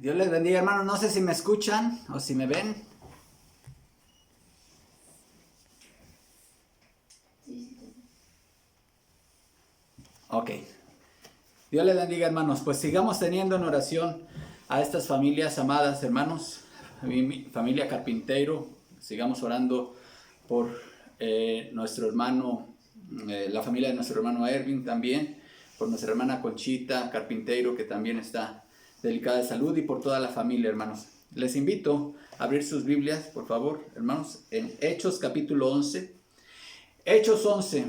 Dios les bendiga, hermanos. No sé si me escuchan o si me ven. Ok. Dios les bendiga, hermanos. Pues sigamos teniendo en oración a estas familias amadas, hermanos. Mi familia Carpinteiro. Sigamos orando por nuestro hermano, la familia de nuestro hermano Erwin también. Por nuestra hermana Conchita Carpinteiro, que también está delicada de salud, y por toda la familia, hermanos. Les invito a abrir sus Biblias, por favor, hermanos, en Hechos capítulo 11. Hechos 11,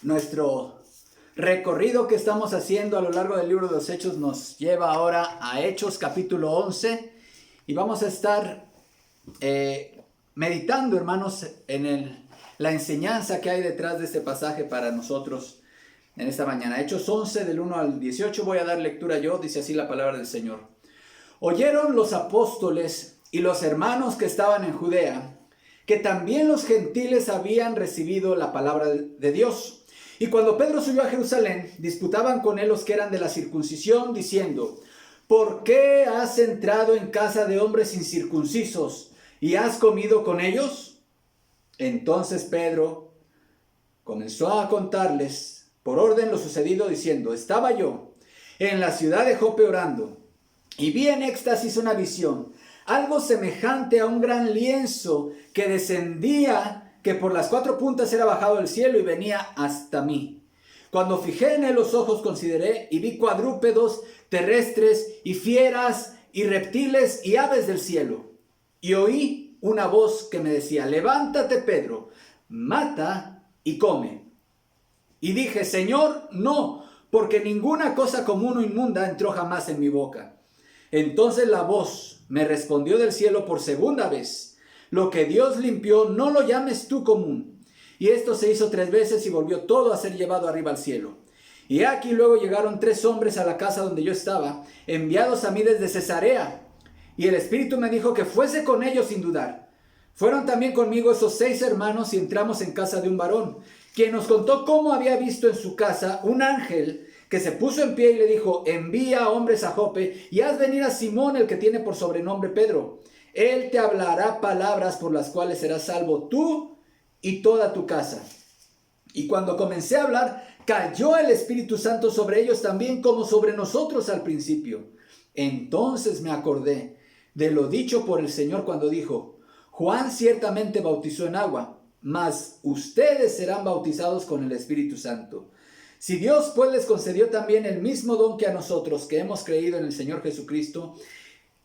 nuestro recorrido que estamos haciendo a lo largo del libro de los Hechos nos lleva ahora a Hechos capítulo 11 y vamos a estar meditando, hermanos, en la enseñanza que hay detrás de este pasaje para nosotros en esta mañana. Hechos 11 del 1 al 18, voy a dar lectura yo, dice así la palabra del Señor. Oyeron los apóstoles y los hermanos que estaban en Judea, que también los gentiles habían recibido la palabra de Dios. Y cuando Pedro subió a Jerusalén, disputaban con él los que eran de la circuncisión, diciendo: ¿por qué has entrado en casa de hombres incircuncisos y has comido con ellos? Entonces Pedro comenzó a contarles por orden lo sucedido, diciendo: estaba yo en la ciudad de Jope orando, y vi en éxtasis una visión, algo semejante a un gran lienzo que descendía, que por las cuatro puntas era bajado del cielo y venía hasta mí. Cuando fijé en él los ojos, consideré y vi cuadrúpedos, terrestres y fieras y reptiles y aves del cielo. Y oí una voz que me decía: levántate, Pedro, mata y come. Y dije: Señor, no, porque ninguna cosa común o inmunda entró jamás en mi boca. Entonces la voz me respondió del cielo por segunda vez: lo que Dios limpió, no lo llames tú común. Y esto se hizo 3 veces y volvió todo a ser llevado arriba al cielo. Y aquí luego llegaron 3 hombres a la casa donde yo estaba, enviados a mí desde Cesarea. Y el Espíritu me dijo que fuese con ellos sin dudar. Fueron también conmigo esos 6 hermanos y entramos en casa de un varón, quien nos contó cómo había visto en su casa un ángel que se puso en pie y le dijo: envía hombres a Jope y haz venir a Simón, el que tiene por sobrenombre Pedro. Él te hablará palabras por las cuales serás salvo tú y toda tu casa. Y cuando comencé a hablar, cayó el Espíritu Santo sobre ellos también, como sobre nosotros al principio. Entonces me acordé de lo dicho por el Señor cuando dijo: Juan ciertamente bautizó en agua, mas ustedes serán bautizados con el Espíritu Santo. Si Dios pues les concedió también el mismo don que a nosotros, que hemos creído en el Señor Jesucristo,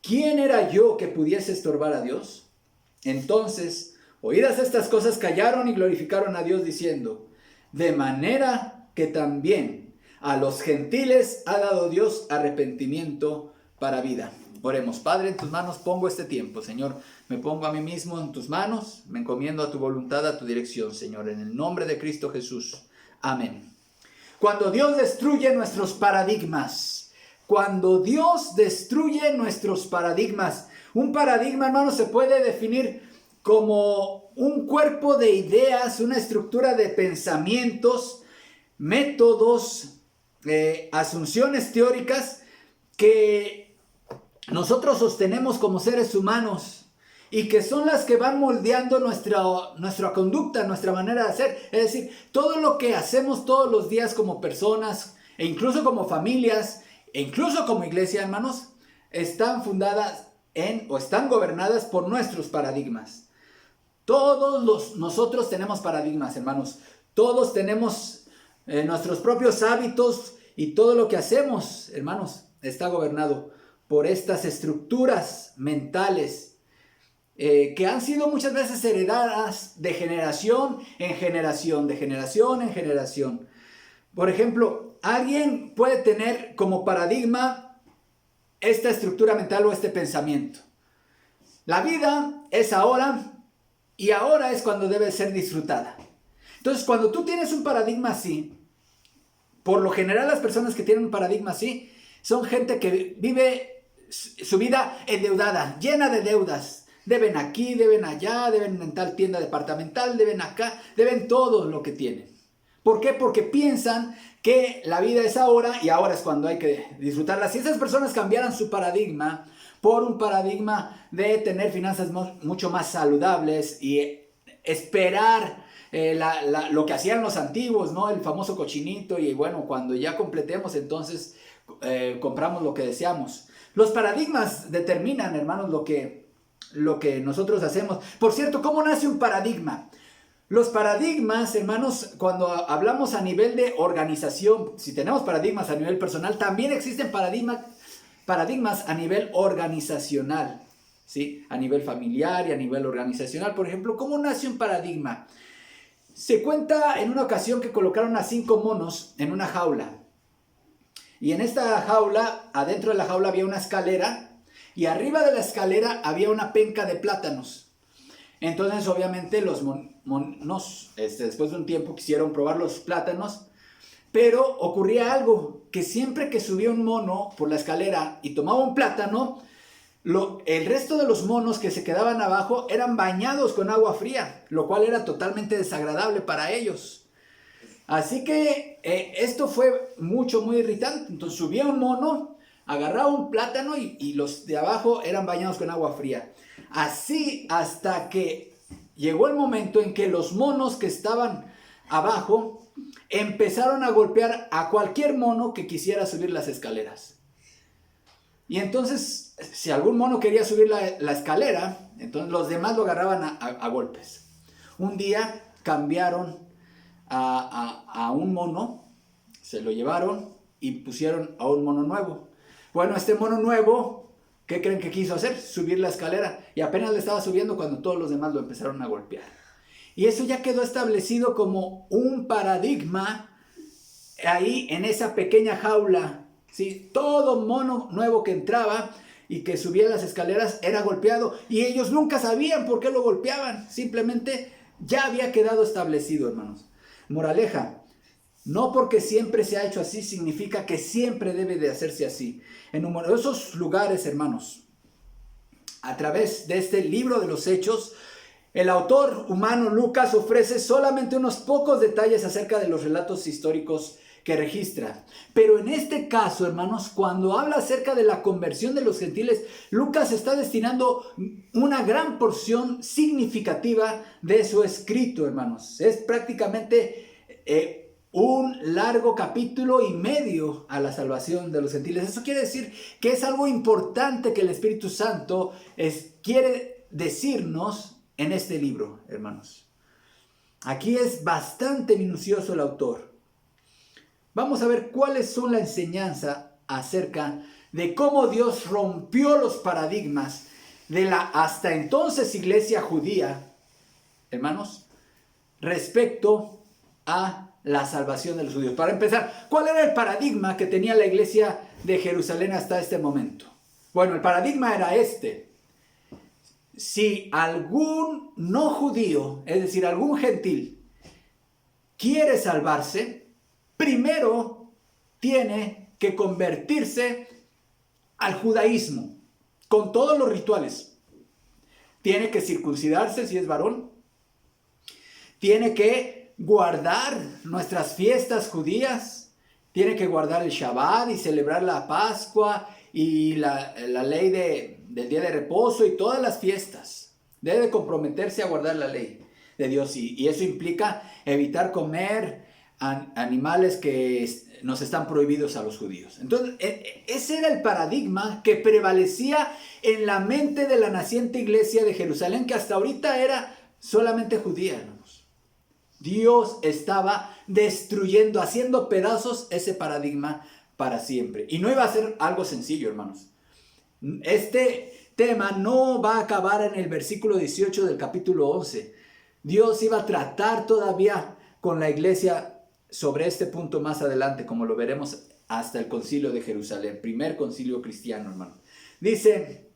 ¿quién era yo que pudiese estorbar a Dios? Entonces, oídas estas cosas, callaron y glorificaron a Dios, diciendo: de manera que también a los gentiles ha dado Dios arrepentimiento para vida. Oremos. Padre, en tus manos pongo este tiempo, Señor. Me pongo a mí mismo en tus manos, me encomiendo a tu voluntad, a tu dirección, Señor, en el nombre de Cristo Jesús. Amén. Cuando Dios destruye nuestros paradigmas, un paradigma, hermano, se puede definir como un cuerpo de ideas, una estructura de pensamientos, métodos, asunciones teóricas que nosotros sostenemos como seres humanos y que son las que van moldeando nuestra conducta, nuestra manera de hacer. Es decir, todo lo que hacemos todos los días como personas, e incluso como familias, e incluso como iglesia, hermanos, están fundadas o están gobernadas por nuestros paradigmas. Nosotros tenemos paradigmas, hermanos. Todos tenemos nuestros propios hábitos, y todo lo que hacemos, hermanos, está gobernado por estas estructuras mentales que han sido muchas veces heredadas de generación en generación, de generación en generación. Por ejemplo, alguien puede tener como paradigma esta estructura mental o este pensamiento: la vida es ahora y ahora es cuando debe ser disfrutada. Entonces, cuando tú tienes un paradigma así, por lo general las personas que tienen un paradigma así son gente que vive su vida endeudada, llena de deudas. Deben aquí, deben allá, deben en tal tienda departamental, deben acá, deben todo lo que tienen. ¿Por qué? Porque piensan que la vida es ahora y ahora es cuando hay que disfrutarla. Si esas personas cambiaran su paradigma por un paradigma de tener finanzas mucho más saludables y esperar lo que hacían los antiguos, ¿no? El famoso cochinito, y bueno, cuando ya completemos, entonces compramos lo que deseamos. Los paradigmas determinan, hermanos, lo que nosotros hacemos. Por cierto, ¿cómo nace un paradigma? Los paradigmas, hermanos, cuando hablamos a nivel de organización, si tenemos paradigmas a nivel personal, también existen paradigmas a nivel organizacional, ¿sí? A nivel familiar y a nivel organizacional. Por ejemplo, ¿cómo nace un paradigma? Se cuenta en una ocasión que colocaron a 5 monos en una jaula. Y en esta jaula, adentro de la jaula había una escalera, y arriba de la escalera había una penca de plátanos. Entonces, obviamente, los monos, después de un tiempo, quisieron probar los plátanos, pero ocurría algo, que siempre que subía un mono por la escalera y tomaba un plátano, el resto de los monos que se quedaban abajo eran bañados con agua fría, lo cual era totalmente desagradable para ellos. Así que esto fue muy irritante. Entonces subía un mono, agarraba un plátano y los de abajo eran bañados con agua fría. Así hasta que llegó el momento en que los monos que estaban abajo empezaron a golpear a cualquier mono que quisiera subir las escaleras. Y entonces, si algún mono quería subir la escalera, entonces los demás lo agarraban a golpes. Un día cambiaron a un mono, se lo llevaron y pusieron a un mono nuevo. Bueno, este mono nuevo, ¿qué creen que quiso hacer? Subir la escalera, y apenas le estaba subiendo cuando todos los demás lo empezaron a golpear. Y eso ya quedó establecido como un paradigma ahí en esa pequeña jaula, ¿sí? Todo mono nuevo que entraba y que subía las escaleras era golpeado, y ellos nunca sabían por qué lo golpeaban. Simplemente ya había quedado establecido, hermanos. Moraleja: no porque siempre se ha hecho así significa que siempre debe de hacerse así. En numerosos lugares, hermanos, a través de este libro de los Hechos, el autor humano Lucas ofrece solamente unos pocos detalles acerca de los relatos históricos que registra. Pero en este caso, hermanos, cuando habla acerca de la conversión de los gentiles, Lucas está destinando una gran porción significativa de su escrito, hermanos. Es prácticamente un largo capítulo y medio a la salvación de los gentiles. Eso quiere decir que es algo importante que el Espíritu Santo quiere decirnos en este libro, hermanos. Aquí es bastante minucioso el autor. Vamos a ver cuáles son la enseñanza acerca de cómo Dios rompió los paradigmas de la hasta entonces iglesia judía, hermanos, respecto a la salvación de los judíos. Para empezar, ¿cuál era el paradigma que tenía la iglesia de Jerusalén hasta este momento? Bueno, el paradigma era este: si algún no judío, es decir, algún gentil, quiere salvarse, primero tiene que convertirse al judaísmo, con todos los rituales. Tiene que circuncidarse si es varón. Tiene que guardar nuestras fiestas judías. Tiene que guardar el Shabbat y celebrar la Pascua y la ley del día de reposo y todas las fiestas. Debe comprometerse a guardar la ley de Dios, y eso implica evitar comer animales que nos están prohibidos a los judíos. Entonces, ese era el paradigma que prevalecía en la mente de la naciente iglesia de Jerusalén, que hasta ahorita era solamente judía, hermanos. Dios estaba destruyendo, haciendo pedazos ese paradigma para siempre. Y no iba a ser algo sencillo, hermanos. Este tema no va a acabar en el versículo 18 del capítulo 11. Dios iba a tratar todavía con la iglesia sobre este punto más adelante, como lo veremos hasta el concilio de Jerusalén, primer concilio cristiano, hermanos. Dice,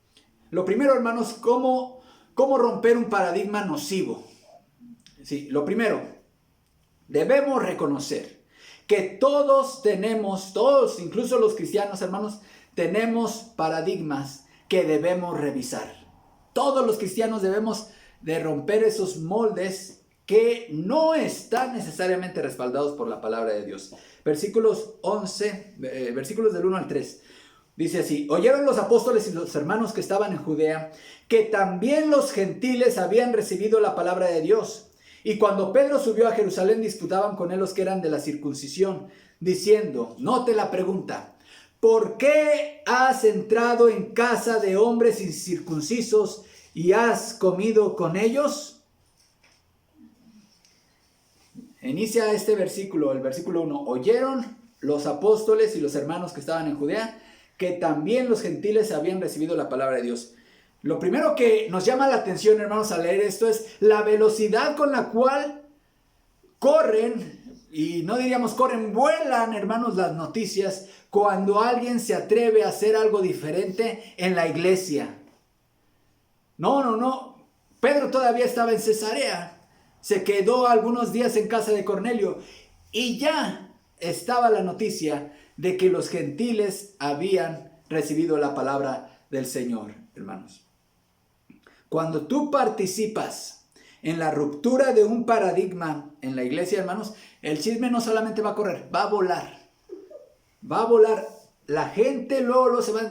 lo primero, hermanos, ¿cómo romper un paradigma nocivo? Sí, lo primero, debemos reconocer que todos, incluso los cristianos, hermanos, tenemos paradigmas que debemos revisar. Todos los cristianos debemos de romper esos moldes que no están necesariamente respaldados por la palabra de Dios. Versículos del 1 al 3. Dice así: oyeron los apóstoles y los hermanos que estaban en Judea que también los gentiles habían recibido la palabra de Dios. Y cuando Pedro subió a Jerusalén, disputaban con él los que eran de la circuncisión, diciendo, note la pregunta, ¿por qué has entrado en casa de hombres incircuncisos y has comido con ellos? Inicia este versículo, el versículo 1. Oyeron los apóstoles y los hermanos que estaban en Judea que también los gentiles habían recibido la palabra de Dios. Lo primero que nos llama la atención, hermanos, al leer esto es la velocidad con la cual corren, y no diríamos corren, vuelan, hermanos, las noticias cuando alguien se atreve a hacer algo diferente en la iglesia. No. Pedro todavía estaba en Cesarea. Se quedó algunos días en casa de Cornelio y ya estaba la noticia de que los gentiles habían recibido la palabra del Señor, hermanos. Cuando tú participas en la ruptura de un paradigma en la iglesia, hermanos, el chisme no solamente va a correr, va a volar. Va a volar. La gente luego se va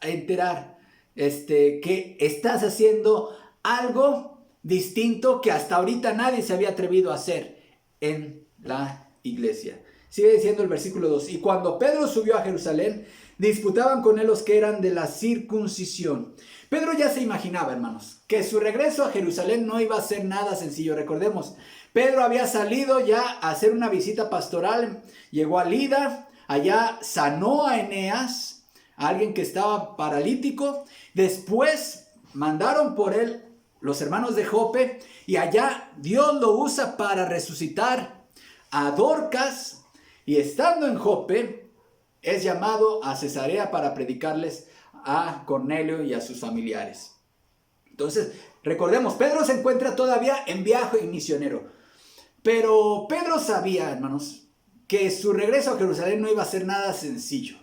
a enterar que estás haciendo algo distinto que hasta ahorita nadie se había atrevido a hacer en la iglesia. Sigue diciendo el versículo 2. Y cuando Pedro subió a Jerusalén, disputaban con él los que eran de la circuncisión. Pedro ya se imaginaba, hermanos, que su regreso a Jerusalén no iba a ser nada sencillo. Recordemos, Pedro había salido ya a hacer una visita pastoral, llegó a Lida, allá sanó a Eneas, a alguien que estaba paralítico. Después mandaron por él los hermanos de Jope y allá Dios lo usa para resucitar a Dorcas, y estando en Jope es llamado a Cesarea para predicarles a Cornelio y a sus familiares. Entonces, recordemos, Pedro se encuentra todavía en viaje misionero. Pero Pedro sabía, hermanos, que su regreso a Jerusalén no iba a ser nada sencillo.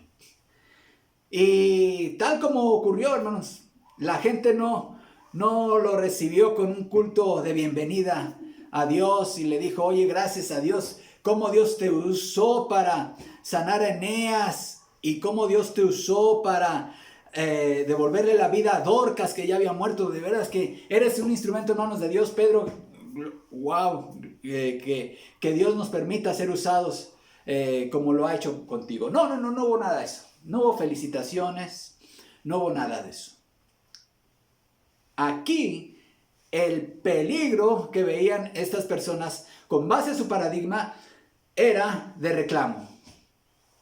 Y tal como ocurrió, hermanos, la gente no lo recibió con un culto de bienvenida a Dios y le dijo, oye, gracias a Dios, cómo Dios te usó para sanar a Eneas y cómo Dios te usó para devolverle la vida a Dorcas, que ya había muerto. De veras que eres un instrumento en manos de Dios, Pedro. Wow, que Dios nos permita ser usados como lo ha hecho contigo. No hubo nada de eso. No hubo felicitaciones, no hubo nada de eso. Aquí el peligro que veían estas personas con base en su paradigma era de reclamo.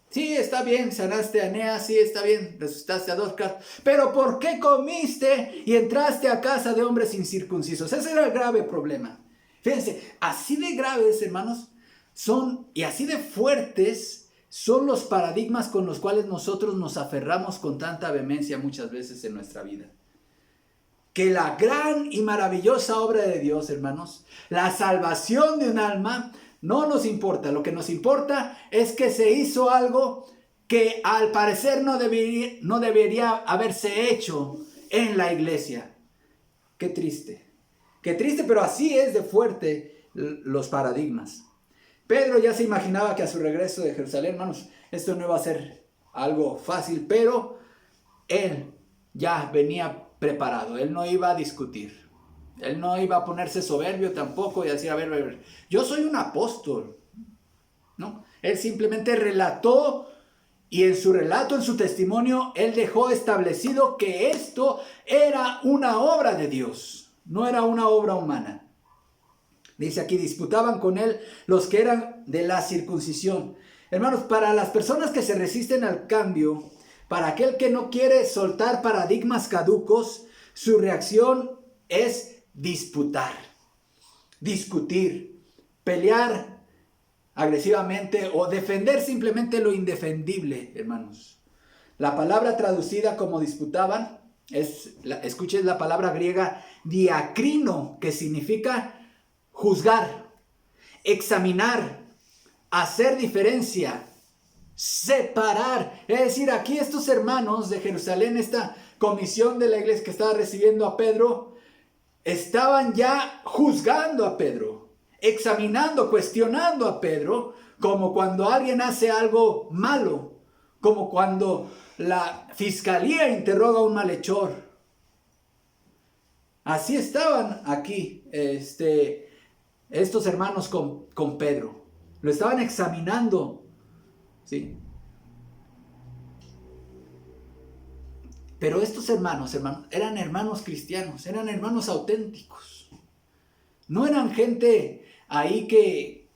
Sí, está bien, sanaste a Eneas, sí, está bien, resucitaste a Dorcas, pero ¿por qué comiste y entraste a casa de hombres incircuncisos? Ese era el grave problema. Fíjense, así de graves, hermanos, son y así de fuertes son los paradigmas con los cuales nosotros nos aferramos con tanta vehemencia muchas veces en nuestra vida. Que la gran y maravillosa obra de Dios, hermanos, la salvación de un alma, no nos importa. Lo que nos importa es que se hizo algo que al parecer no debería haberse hecho en la iglesia. Qué triste, pero así es de fuerte los paradigmas. Pedro ya se imaginaba que a su regreso de Jerusalén, hermanos, esto no iba a ser algo fácil, pero él ya venía preparado. Él no iba a discutir. Él no iba a ponerse soberbio tampoco y decir, a ver, yo soy un apóstol. No, él simplemente relató y en su relato, en su testimonio, él dejó establecido que esto era una obra de Dios, no era una obra humana. Dice aquí, disputaban con él los que eran de la circuncisión. Hermanos, para las personas que se resisten al cambio, para aquel que no quiere soltar paradigmas caducos, su reacción es disputar, discutir, pelear agresivamente o defender simplemente lo indefendible, hermanos. La palabra traducida como disputaban escuchen la palabra griega diacrino, que significa juzgar, examinar, hacer diferencia, separar. Es decir, aquí estos hermanos de Jerusalén, esta comisión de la iglesia que estaba recibiendo a Pedro, estaban ya juzgando a Pedro. examinando, cuestionando a Pedro, como cuando alguien hace algo malo, como cuando la fiscalía interroga a un malhechor. Así estaban aquí estos hermanos con Pedro. Lo estaban examinando, ¿sí? Pero estos hermanos, eran hermanos cristianos, eran hermanos auténticos. No eran gente ahí que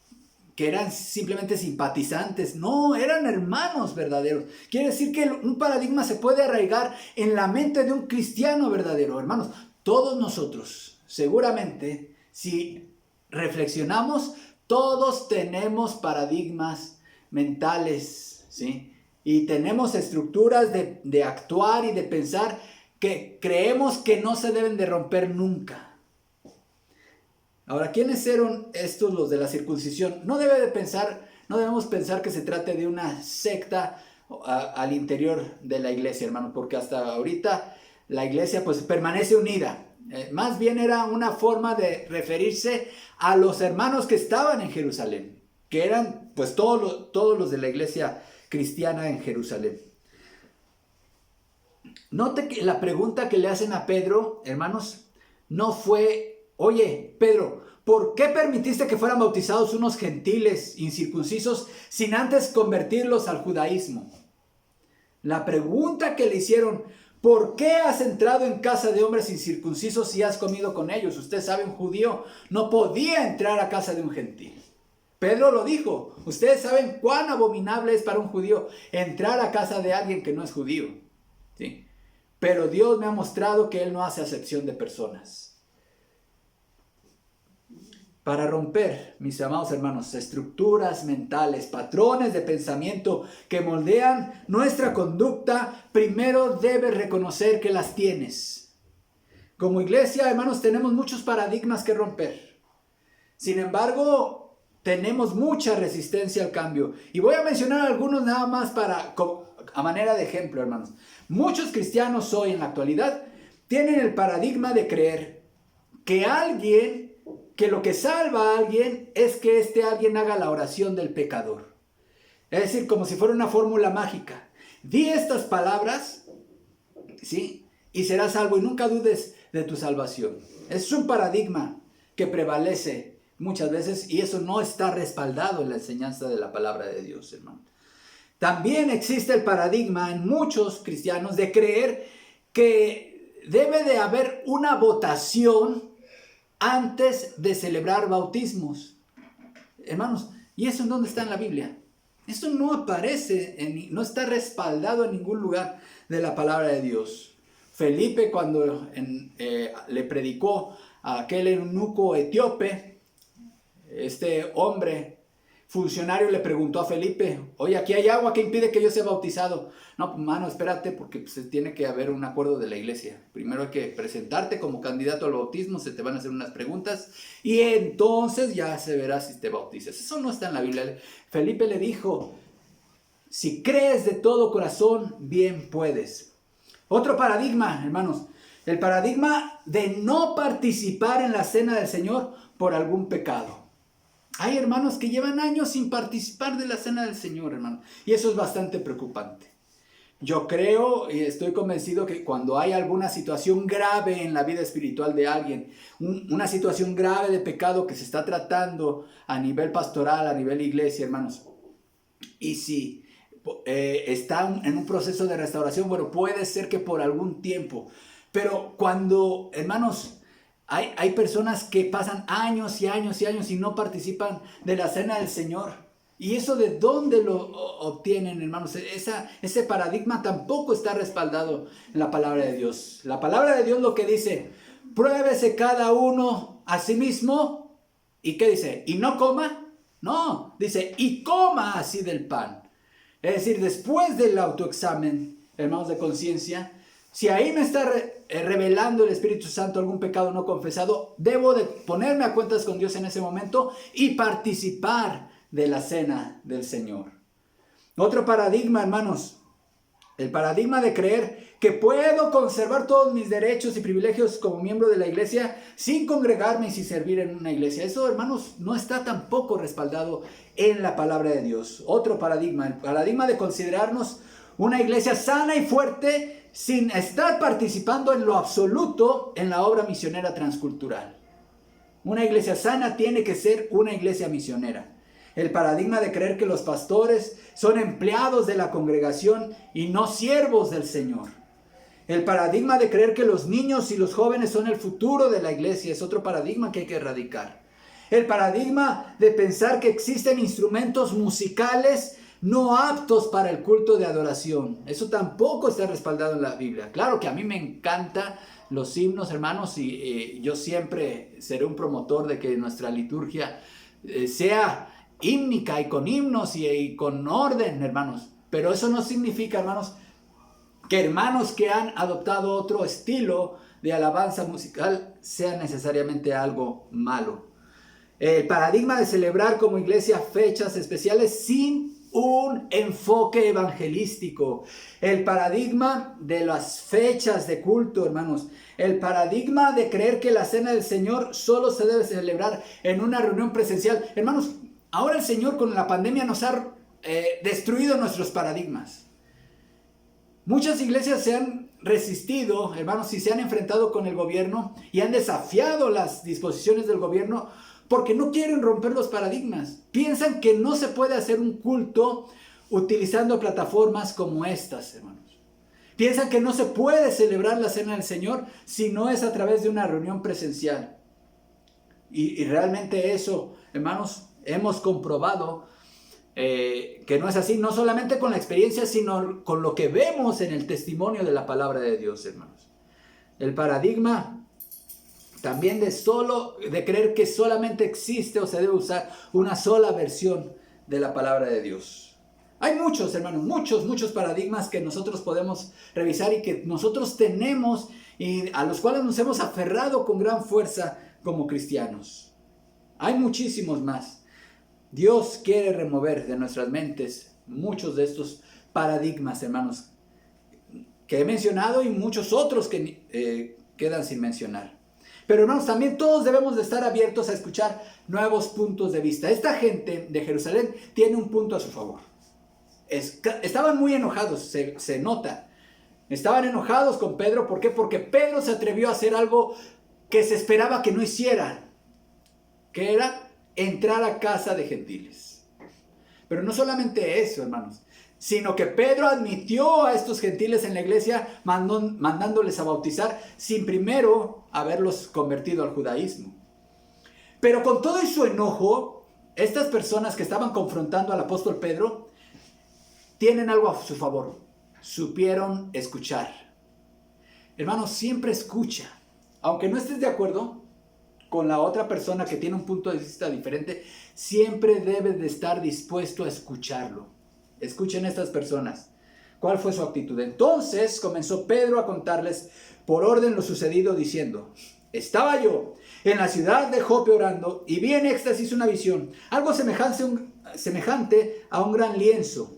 eran simplemente simpatizantes. No, eran hermanos verdaderos. Quiere decir que un paradigma se puede arraigar en la mente de un cristiano verdadero. Hermanos, todos nosotros, seguramente, si reflexionamos, todos tenemos paradigmas mentales, ¿sí? Y tenemos estructuras de actuar y de pensar que creemos que no se deben de romper nunca. Ahora, ¿quiénes eran estos los de la circuncisión? No debemos pensar que se trate de una secta al interior de la iglesia, hermanos, porque hasta ahorita la iglesia pues permanece unida. Más bien era una forma de referirse a los hermanos que estaban en Jerusalén, que eran pues todos los de la iglesia cristiana en Jerusalén. Note que la pregunta que le hacen a Pedro, hermanos, no fue: oye, Pedro, ¿por qué permitiste que fueran bautizados unos gentiles incircuncisos sin antes convertirlos al judaísmo? La pregunta que le hicieron: ¿por qué has entrado en casa de hombres incircuncisos y has comido con ellos? Usted sabe, un judío no podía entrar a casa de un gentil. Pedro lo dijo. Ustedes saben cuán abominable es para un judío entrar a casa de alguien que no es judío, ¿sí? Pero Dios me ha mostrado que Él no hace acepción de personas. Para romper, mis amados hermanos, estructuras mentales, patrones de pensamiento que moldean nuestra conducta, primero debes reconocer que las tienes. Como iglesia, hermanos, tenemos muchos paradigmas que romper. Sin embargo, tenemos mucha resistencia al cambio. Y voy a mencionar algunos nada más a manera de ejemplo, hermanos. Muchos cristianos hoy en la actualidad tienen el paradigma de creer que lo que salva a alguien es que este alguien haga la oración del pecador. Es decir, como si fuera una fórmula mágica. Di estas palabras, ¿sí? Y serás salvo, y nunca dudes de tu salvación. Es un paradigma que prevalece muchas veces, y eso no está respaldado en la enseñanza de la palabra de Dios, hermano. También existe el paradigma en muchos cristianos de creer que debe de haber una votación antes de celebrar bautismos. Hermanos, ¿y eso en dónde está en la Biblia? Esto no aparece, no está respaldado en ningún lugar de la palabra de Dios. Felipe, cuando le predicó a aquel eunuco etíope, este hombre funcionario le preguntó a Felipe: oye, aquí hay agua, ¿qué impide que yo sea bautizado? No, mano, espérate, porque pues, tiene que haber un acuerdo de la iglesia. Primero hay que presentarte como candidato al bautismo, se te van a hacer unas preguntas y entonces ya se verá si te bautizas. Eso no está en la Biblia. Felipe le dijo: si crees de todo corazón, bien puedes. Otro paradigma, hermanos, el paradigma de no participar en la cena del Señor por algún pecado. Hay hermanos que llevan años sin participar de la cena del Señor, hermano, y eso es bastante preocupante. Yo creo y estoy convencido que cuando hay alguna situación grave en la vida espiritual de alguien, una situación grave de pecado que se está tratando a nivel pastoral, a nivel iglesia, hermanos, y si está en un proceso de restauración, bueno, puede ser que por algún tiempo, pero cuando, hermanos, hay personas que pasan años y años y años y no participan de la cena del Señor. ¿Y eso de dónde lo obtienen, hermanos? Ese paradigma tampoco está respaldado en la palabra de Dios. La palabra de Dios lo que dice: pruébese cada uno a sí mismo. ¿Y qué dice? ¿Y no coma? No, dice: y coma así del pan. Es decir, después del autoexamen, hermanos, de conciencia, si ahí me está revelando el Espíritu Santo algún pecado no confesado, debo de ponerme a cuentas con Dios en ese momento y participar de la cena del Señor. Otro paradigma, hermanos, El paradigma de creer que puedo conservar todos mis derechos y privilegios como miembro de la iglesia sin congregarme y sin servir en una iglesia. Eso, hermanos, no está tampoco respaldado en la palabra de Dios. Otro paradigma, el paradigma de considerarnos una iglesia sana y fuerte sin estar participando en lo absoluto en la obra misionera transcultural. Una iglesia sana tiene que ser una iglesia misionera. El paradigma de creer que los pastores son empleados de la congregación y no siervos del Señor. El paradigma de creer que los niños y los jóvenes son el futuro de la iglesia es otro paradigma que hay que erradicar. El paradigma de pensar que existen instrumentos musicales no aptos para el culto de adoración. Eso tampoco está respaldado en la Biblia. Claro que a mí me encantan los himnos, hermanos, y yo siempre seré un promotor de que nuestra liturgia sea hímnica y con himnos y con orden, hermanos. Pero eso no significa, hermanos, que hermanos que han adoptado otro estilo de alabanza musical sea necesariamente algo malo. El paradigma de celebrar como iglesia fechas especiales sin un enfoque evangelístico. El paradigma de las fechas de culto, hermanos. El paradigma de creer que la cena del Señor solo se debe celebrar en una reunión presencial. Hermanos, ahora el Señor con la pandemia nos ha destruido nuestros paradigmas. Muchas iglesias se han resistido, hermanos, y se han enfrentado con el gobierno y han desafiado las disposiciones del gobierno porque no quieren romper los paradigmas. Piensan que no se puede hacer un culto utilizando plataformas como estas, hermanos. Piensan que no se puede celebrar la cena del Señor si no es a través de una reunión presencial. Y realmente eso, hermanos, hemos comprobado que no es así, no solamente con la experiencia, sino con lo que vemos en el testimonio de la palabra de Dios, hermanos. El paradigma también de creer que solamente existe o se debe usar una sola versión de la palabra de Dios. Hay muchos, hermanos, muchos paradigmas que nosotros podemos revisar y que nosotros tenemos y a los cuales nos hemos aferrado con gran fuerza como cristianos. Hay muchísimos más. Dios quiere remover de nuestras mentes muchos de estos paradigmas, hermanos, que he mencionado y muchos otros que quedan sin mencionar. Pero hermanos, también todos debemos de estar abiertos a escuchar nuevos puntos de vista. Esta gente de Jerusalén tiene un punto a su favor. Estaban muy enojados, se nota. Estaban enojados con Pedro. ¿Por qué? Porque Pedro se atrevió a hacer algo que se esperaba que no hicieran, que era entrar a casa de gentiles. Pero no solamente eso, hermanos, sino que Pedro admitió a estos gentiles en la iglesia mandándoles a bautizar sin primero haberlos convertido al judaísmo. Pero con todo y su enojo, estas personas que estaban confrontando al apóstol Pedro tienen algo a su favor. Supieron escuchar. Hermanos, siempre escucha. Aunque no estés de acuerdo con la otra persona que tiene un punto de vista diferente, siempre debes de estar dispuesto a escucharlo. Escuchen estas personas. ¿Cuál fue su actitud? Entonces comenzó Pedro a contarles por orden lo sucedido, diciendo: estaba yo en la ciudad de Jope orando y vi en éxtasis una visión, algo semejante a un gran lienzo.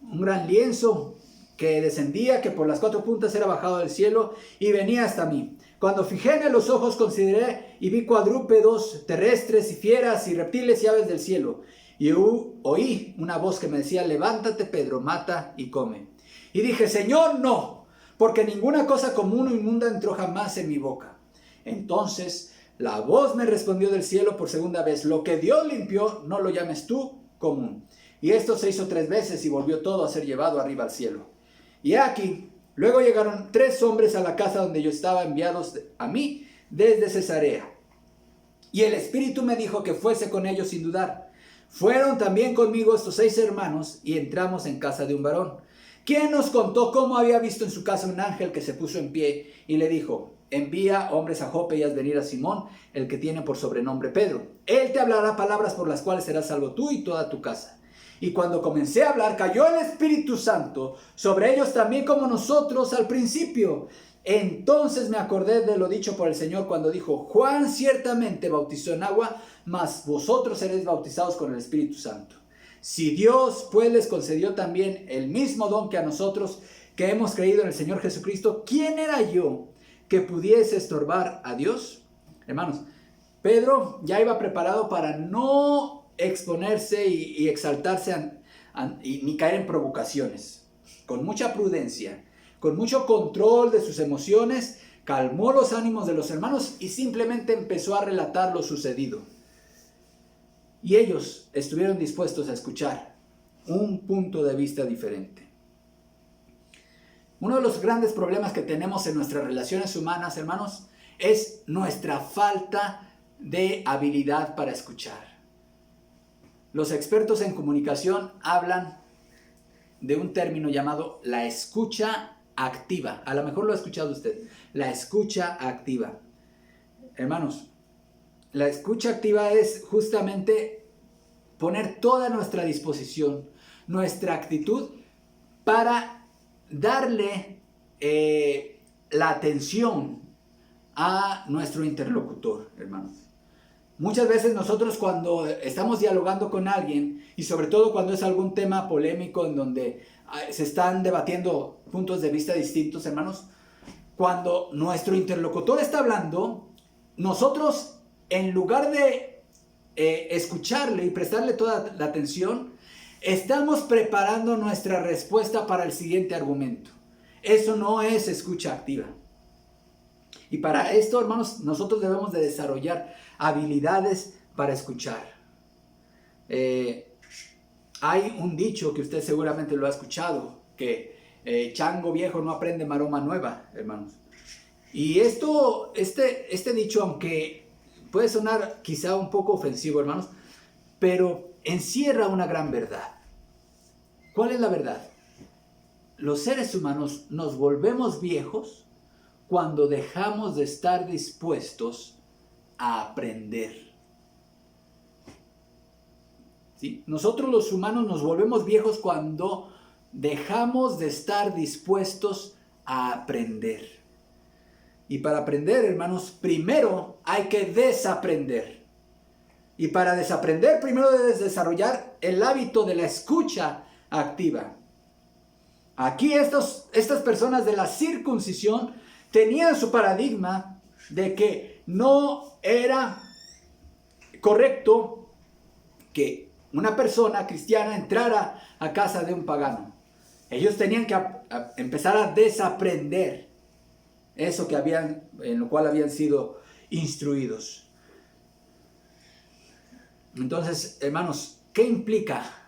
Un gran lienzo que descendía, que por las 4 puntas era bajado del cielo y venía hasta mí. Cuando fijé en los ojos, consideré y vi cuadrúpedos, terrestres y fieras y reptiles y aves del cielo. Y oí una voz que me decía: levántate, Pedro, mata y come. Y dije: Señor, no, porque ninguna cosa común o inmunda entró jamás en mi boca. Entonces la voz me respondió del cielo por segunda vez: lo que Dios limpió, no lo llames tú común. Y esto se hizo 3 veces y volvió todo a ser llevado arriba al cielo. Y aquí, luego llegaron 3 hombres a la casa donde yo estaba, enviados a mí desde Cesarea. Y el Espíritu me dijo que fuese con ellos sin dudar. Fueron también conmigo estos 6 hermanos y entramos en casa de un varón, quien nos contó cómo había visto en su casa un ángel que se puso en pie y le dijo: envía hombres a Jope y haz venir a Simón, el que tiene por sobrenombre Pedro. Él te hablará palabras por las cuales serás salvo tú y toda tu casa. Y cuando comencé a hablar, cayó el Espíritu Santo sobre ellos también como nosotros al principio. Entonces me acordé de lo dicho por el Señor cuando dijo: Juan ciertamente bautizó en agua, mas vosotros seréis bautizados con el Espíritu Santo. Si Dios pues les concedió también el mismo don que a nosotros que hemos creído en el Señor Jesucristo, ¿quién era yo que pudiese estorbar a Dios? Hermanos, Pedro ya iba preparado para no exponerse y exaltarse ni caer en provocaciones. Con mucha prudencia, con mucho control de sus emociones, calmó los ánimos de los hermanos y simplemente empezó a relatar lo sucedido. Y ellos estuvieron dispuestos a escuchar un punto de vista diferente. Uno de los grandes problemas que tenemos en nuestras relaciones humanas, hermanos, es nuestra falta de habilidad para escuchar. Los expertos en comunicación hablan de un término llamado la escucha activa. A lo mejor lo ha escuchado usted. La escucha activa. Hermanos, la escucha activa es justamente poner toda nuestra disposición, nuestra actitud para darle la atención a nuestro interlocutor, hermanos. Muchas veces nosotros cuando estamos dialogando con alguien, y sobre todo cuando es algún tema polémico en donde se están debatiendo puntos de vista distintos, hermanos, cuando nuestro interlocutor está hablando, nosotros en lugar de escucharle y prestarle toda la atención, estamos preparando nuestra respuesta para el siguiente argumento. Eso no es escucha activa. Y para esto, hermanos, nosotros debemos de desarrollar habilidades para escuchar. Hay un dicho que usted seguramente lo ha escuchado, que chango viejo no aprende maroma nueva, hermanos. Y este dicho, aunque puede sonar quizá un poco ofensivo, hermanos, pero encierra una gran verdad. ¿Cuál es la verdad? Los seres humanos nos volvemos viejos cuando dejamos de estar dispuestos a aprender. ¿Sí? Nosotros los humanos nos volvemos viejos cuando dejamos de estar dispuestos a aprender. Y para aprender, hermanos, primero hay que desaprender. Y para desaprender, primero debes desarrollar el hábito de la escucha activa. Aquí estas personas de la circuncisión tenían su paradigma de que no era correcto que una persona cristiana entrara a casa de un pagano. Ellos tenían que empezar a desaprender eso en lo cual habían sido instruidos. Entonces, hermanos, ¿qué implica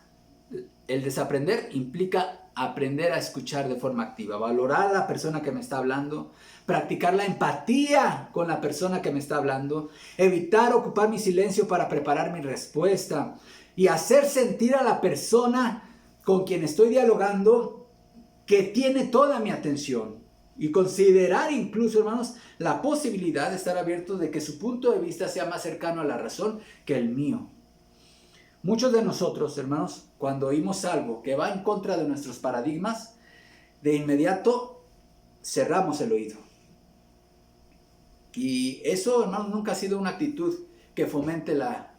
el desaprender? Implica aprender a escuchar de forma activa, valorar a la persona que me está hablando, practicar la empatía con la persona que me está hablando, evitar ocupar mi silencio para preparar mi respuesta y hacer sentir a la persona con quien estoy dialogando que tiene toda mi atención y considerar incluso, hermanos, la posibilidad de estar abiertos de que su punto de vista sea más cercano a la razón que el mío. Muchos de nosotros, hermanos, cuando oímos algo que va en contra de nuestros paradigmas, de inmediato cerramos el oído. Y eso, hermanos, nunca ha sido una actitud que fomente la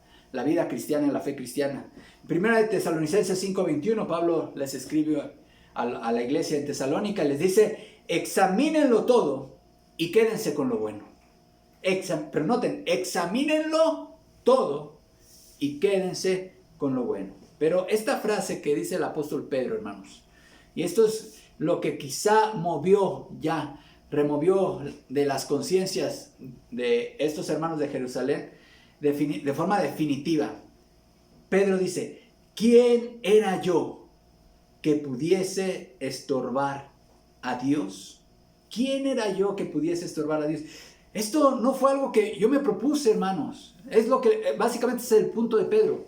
vida cristiana y la fe cristiana. Primera de Tesalonicenses 5:21, Pablo les escribe a la iglesia en Tesalónica y les dice: examínenlo todo y quédense con lo bueno. Pero noten, examínenlo todo y quédense con lo bueno. Pero esta frase que dice el apóstol Pedro, hermanos, y esto es lo que quizá removió de las conciencias de estos hermanos de Jerusalén de forma definitiva. Pedro dice: ¿quién era yo que pudiese estorbar a Dios? ¿Quién era yo que pudiese estorbar a Dios? Esto no fue algo que yo me propuse, hermanos. Es lo que básicamente es el punto de Pedro.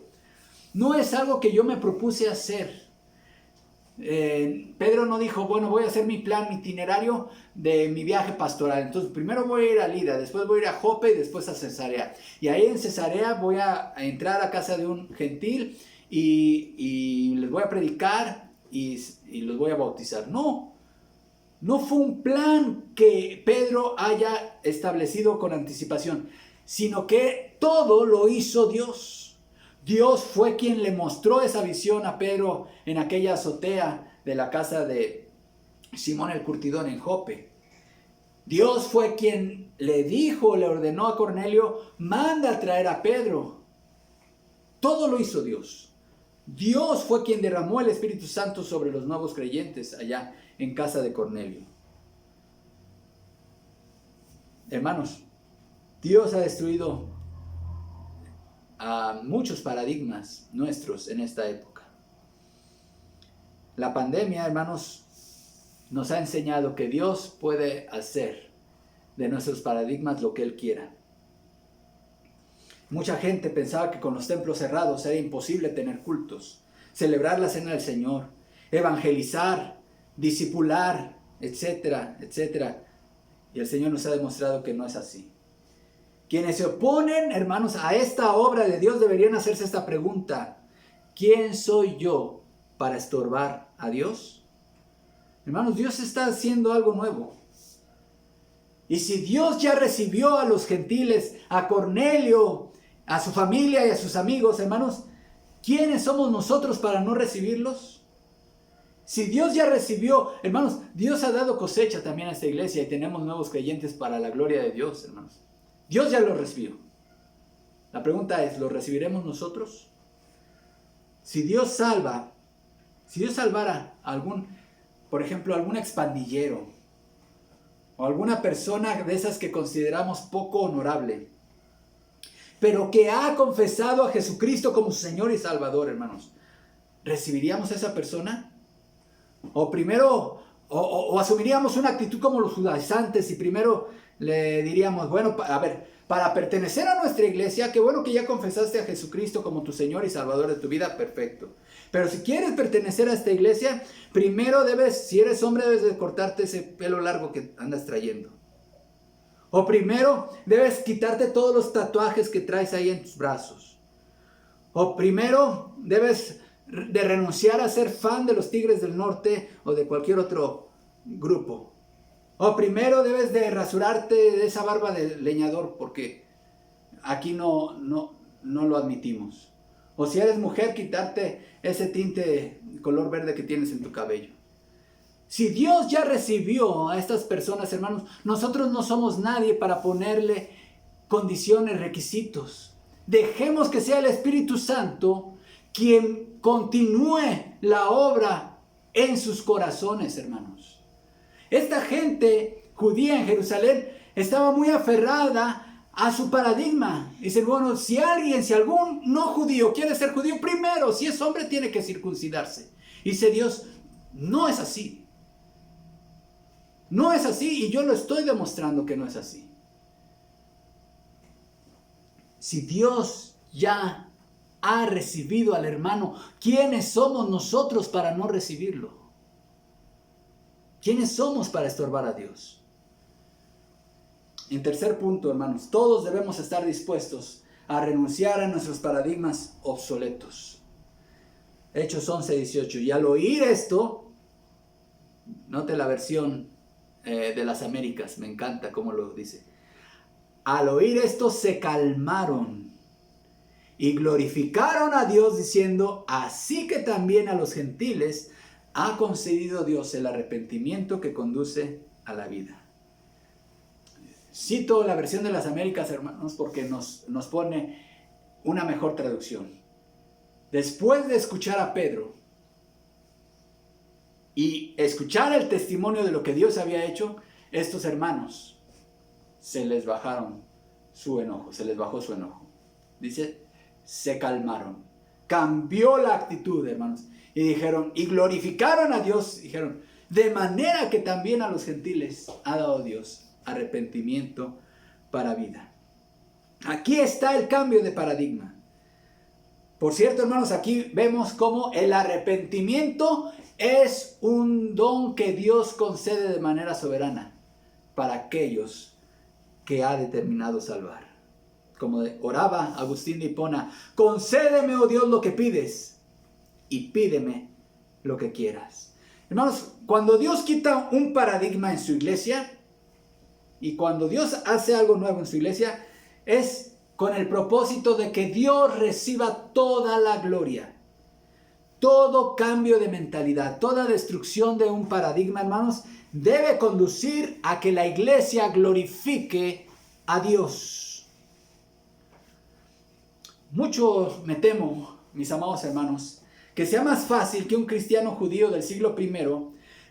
No es algo que yo me propuse hacer. Pedro no dijo: bueno, voy a hacer mi plan, mi itinerario de mi viaje pastoral. Entonces primero voy a ir a Lida, después voy a ir a Jope y después a Cesarea. Y ahí en Cesarea voy a entrar a casa de un gentil y les voy a predicar y los voy a bautizar. No fue un plan que Pedro haya establecido con anticipación, sino que todo lo hizo Dios. Dios fue quien le mostró esa visión a Pedro en aquella azotea de la casa de Simón el curtidor en Jope. Dios fue quien le ordenó a Cornelio, manda a traer a Pedro. Todo lo hizo Dios. Dios fue quien derramó el Espíritu Santo sobre los nuevos creyentes allá en casa de Cornelio. Hermanos, Dios ha destruido a muchos paradigmas nuestros en esta época. La pandemia, hermanos, nos ha enseñado que Dios puede hacer de nuestros paradigmas lo que Él quiera. Mucha gente pensaba que con los templos cerrados era imposible tener cultos, celebrar la cena del Señor, evangelizar, discipular, etcétera, etcétera. Y el Señor nos ha demostrado que no es así. Quienes se oponen, hermanos, a esta obra de Dios deberían hacerse esta pregunta: ¿quién soy yo para estorbar a Dios? Hermanos, Dios está haciendo algo nuevo. Y si Dios ya recibió a los gentiles, a Cornelio, a su familia y a sus amigos, hermanos, ¿quiénes somos nosotros para no recibirlos? Si Dios ya recibió, hermanos, Dios ha dado cosecha también a esta iglesia y tenemos nuevos creyentes para la gloria de Dios, hermanos. Dios ya lo recibió. La pregunta es, ¿lo recibiremos nosotros? Si Dios salvara por ejemplo, algún expandillero o alguna persona de esas que consideramos poco honorable, pero que ha confesado a Jesucristo como su Señor y Salvador, hermanos, ¿recibiríamos a esa persona? O asumiríamos una actitud como los judaizantes y primero le diríamos, bueno, a ver, para pertenecer a nuestra iglesia, qué bueno que ya confesaste a Jesucristo como tu Señor y Salvador de tu vida, perfecto. Pero si quieres pertenecer a esta iglesia, primero si eres hombre, debes de cortarte ese pelo largo que andas trayendo. O primero debes quitarte todos los tatuajes que traes ahí en tus brazos. O primero debes de renunciar a ser fan de los Tigres del Norte o de cualquier otro grupo. O primero debes de rasurarte de esa barba de leñador, porque aquí no lo admitimos. O si eres mujer, quitarte ese tinte color verde que tienes en tu cabello. Si Dios ya recibió a estas personas, hermanos, nosotros no somos nadie para ponerle condiciones, requisitos. Dejemos que sea el Espíritu Santo quien continúe la obra en sus corazones, hermanos. Esta gente judía en Jerusalén estaba muy aferrada a su paradigma. Dicen, bueno, si algún no judío quiere ser judío, primero, si es hombre, tiene que circuncidarse. Dice Dios, no es así. No es así, y yo lo estoy demostrando que no es así. Si Dios ya ha recibido al hermano, ¿quiénes somos nosotros para no recibirlo? ¿Quiénes somos para estorbar a Dios? En tercer punto, hermanos, todos debemos estar dispuestos a renunciar a nuestros paradigmas obsoletos. Hechos 11:18. Y al oír esto, note la versión de las Américas, me encanta cómo lo dice. Al oír esto se calmaron y glorificaron a Dios diciendo, así que también a los gentiles ha concedido Dios el arrepentimiento que conduce a la vida. Cito la versión de las Américas, hermanos, porque nos pone una mejor traducción. Después de escuchar a Pedro y escuchar el testimonio de lo que Dios había hecho, estos hermanos se les bajó su enojo. Dice, se calmaron. Cambió la actitud, hermanos. Y dijeron, y glorificaron a Dios, dijeron, de manera que también a los gentiles ha dado Dios arrepentimiento para vida. Aquí está el cambio de paradigma. Por cierto, hermanos, aquí vemos cómo el arrepentimiento es un don que Dios concede de manera soberana para aquellos que ha determinado salvar. Como oraba Agustín de Hipona, concédeme, oh Dios, lo que pides y pídeme lo que quieras. Hermanos, cuando Dios quita un paradigma en su iglesia y cuando Dios hace algo nuevo en su iglesia, es con el propósito de que Dios reciba toda la gloria. Todo cambio de mentalidad, toda destrucción de un paradigma, hermanos, debe conducir a que la iglesia glorifique a Dios. Mucho me temo, mis amados hermanos, que sea más fácil que un cristiano judío del siglo I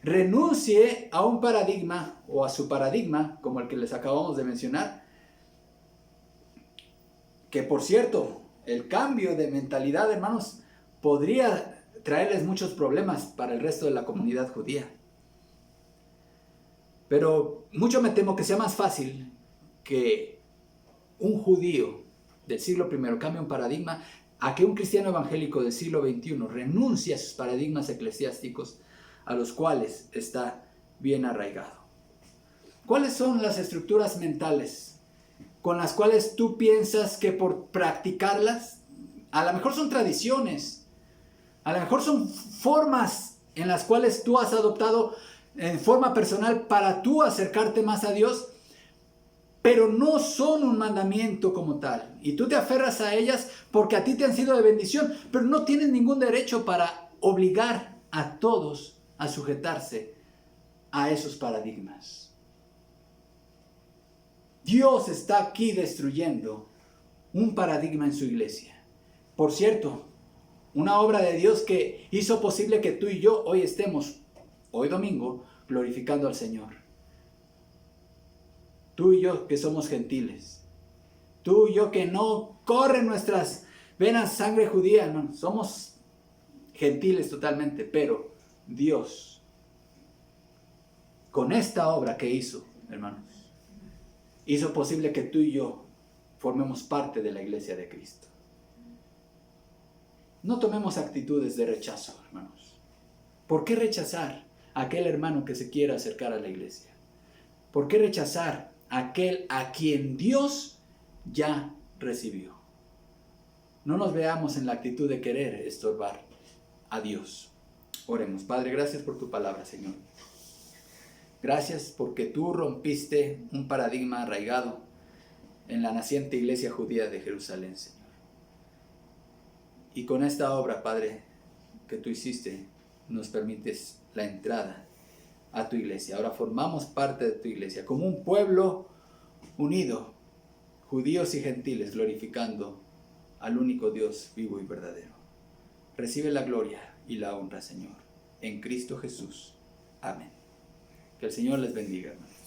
renuncie a un paradigma o a su paradigma, como el que les acabamos de mencionar, que por cierto, el cambio de mentalidad, hermanos, podría traerles muchos problemas para el resto de la comunidad judía. Pero mucho me temo que sea más fácil que un judío del siglo I cambie un paradigma a que un cristiano evangélico del siglo XXI renuncie a sus paradigmas eclesiásticos a los cuales está bien arraigado. ¿Cuáles son las estructuras mentales con las cuales tú piensas que por practicarlas, a lo mejor son tradiciones, a lo mejor son formas en las cuales tú has adoptado en forma personal para tú acercarte más a Dios, pero no son un mandamiento como tal? Y tú te aferras a ellas porque a ti te han sido de bendición, pero no tienes ningún derecho para obligar a todos a sujetarse a esos paradigmas. Dios está aquí destruyendo un paradigma en su iglesia. Por cierto, una obra de Dios que hizo posible que tú y yo hoy estemos, hoy domingo, glorificando al Señor. Tú y yo que somos gentiles. Tú y yo que no corren nuestras venas sangre judía, no, somos gentiles totalmente, pero Dios, con esta obra que hizo, hermanos, hizo posible que tú y yo formemos parte de la iglesia de Cristo. No tomemos actitudes de rechazo, hermanos. ¿Por qué rechazar a aquel hermano que se quiera acercar a la iglesia? ¿Por qué rechazar a aquel a quien Dios ya recibió? No nos veamos en la actitud de querer estorbar a Dios. Oremos. Padre, gracias por tu palabra, Señor. Gracias porque tú rompiste un paradigma arraigado en la naciente iglesia judía de Jerusalén, Señor. Y con esta obra, Padre, que tú hiciste, nos permites la entrada a tu iglesia. Ahora formamos parte de tu iglesia como un pueblo unido, judíos y gentiles, glorificando al único Dios vivo y verdadero. Recibe la gloria y la honra, Señor, en Cristo Jesús. Amén. Que el Señor les bendiga, hermanos.